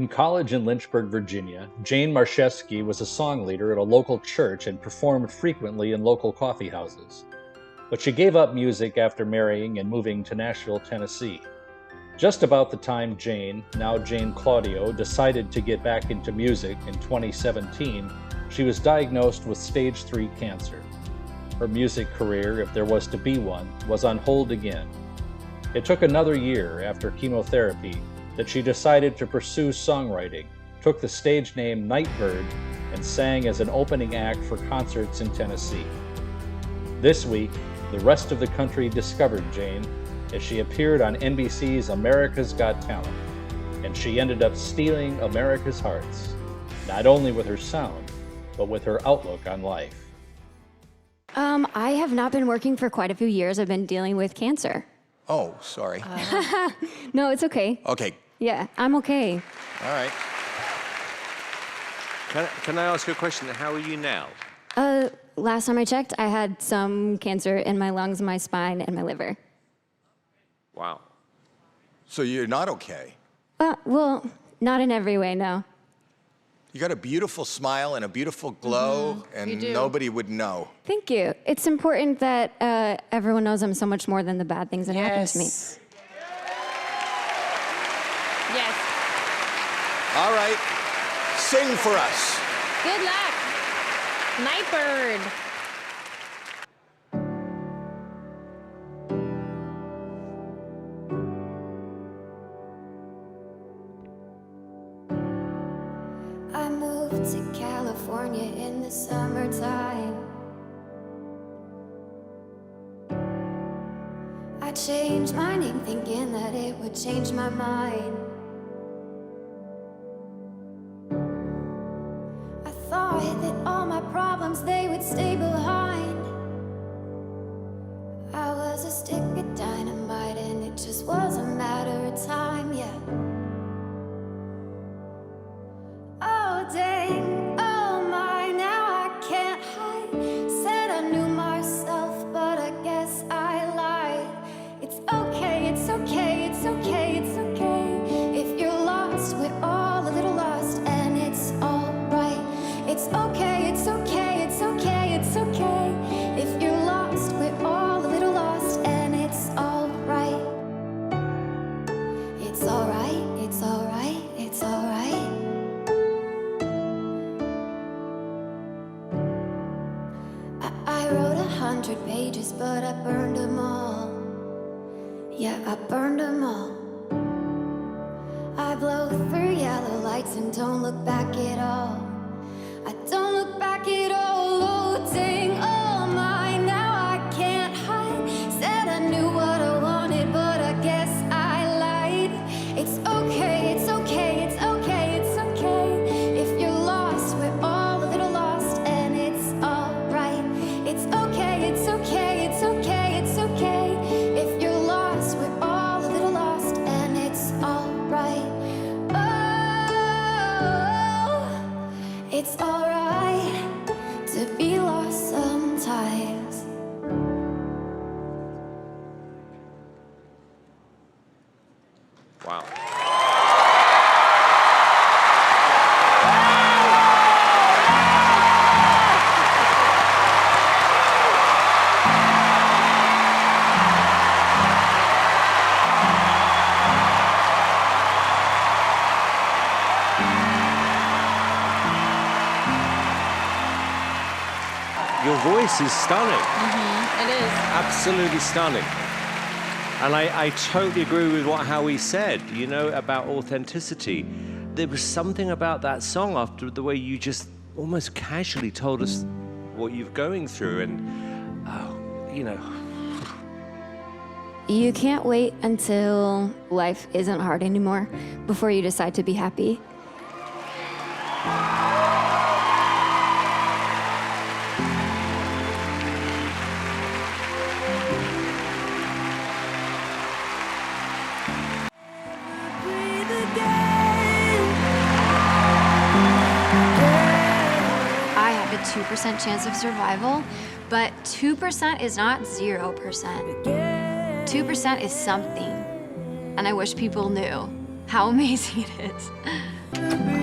In college in Lynchburg, Virginia, Jane Marchesky was a song leader at a local church and performed frequently in local coffee houses. But she gave up music after marrying and moving to Nashville, Tennessee. Just about the time Jane, now Jane Claudio, decided to get back into music in 2017, she was diagnosed with stage 3 cancer. Her music career, if there was to be one, was on hold again. It took another year after chemotherapy that she decided to pursue songwriting, took the stage name Nightbird, and sang as an opening act for concerts in Tennessee. This week, the rest of the country discovered Jane as she appeared on NBC's America's Got Talent, and she ended up stealing America's hearts, not only with her sound, but with her outlook on life. I have not been working for quite a few years. I've been dealing with cancer. Oh, sorry. No, it's okay. Okay. Yeah, I'm okay. All right. Can I ask you a question? How are you now? Last time I checked, I had some cancer in my lungs, my spine, and my liver. Wow. So you're not okay? Well, not in every way, no. You got a beautiful smile and a beautiful glow, and nobody would know. Thank you. It's important that everyone knows I'm so much more than the bad things that happen to me. Yes. All right. Sing for us. Good luck. Nightbird. I moved to California in the summertime. I changed my name thinking that it would change my mind. I thought that all my problems, they would stay behind. I was a stick of dynamite and it just was a matter of time, yeah. Oh dang, oh my, now I can't hide. Said I knew myself, but I guess I lied. It's okay, it's okay, it's okay, it's okay. If you're lost, we're all a little lost, and it's alright. It's okay, it's okay, it's okay, it's okay. If you're lost, we're all a little lost, and it's alright. It's alright, it's alright, it's alright. I wrote 100 pages, but I burned them all. Yeah, I burned them all. I blow through yellow lights and don't look back at all. I don't look back at all. Oh, dang, oh my, now I can't hide. Said I knew what I wanted, but I guess I lied. It's okay, it's okay, it's okay, it's okay. If you're lost, we're all a little lost, and it's alright. It's okay, it's okay, it's okay, it's okay. If you're lost, we're all a little lost, and it's alright. Oh, it's alright to be lost sometimes. Wow. Your voice is stunning. It is. Absolutely stunning. And I totally agree with what Howie said, you know, about authenticity. There was something about that song after the way you just almost casually told us what you're going through, and, you know. You can't wait until life isn't hard anymore before you decide to be happy. I have a 2% chance of survival, but 2% is not 0%. 2% is something, and I wish people knew how amazing it is. the breeze.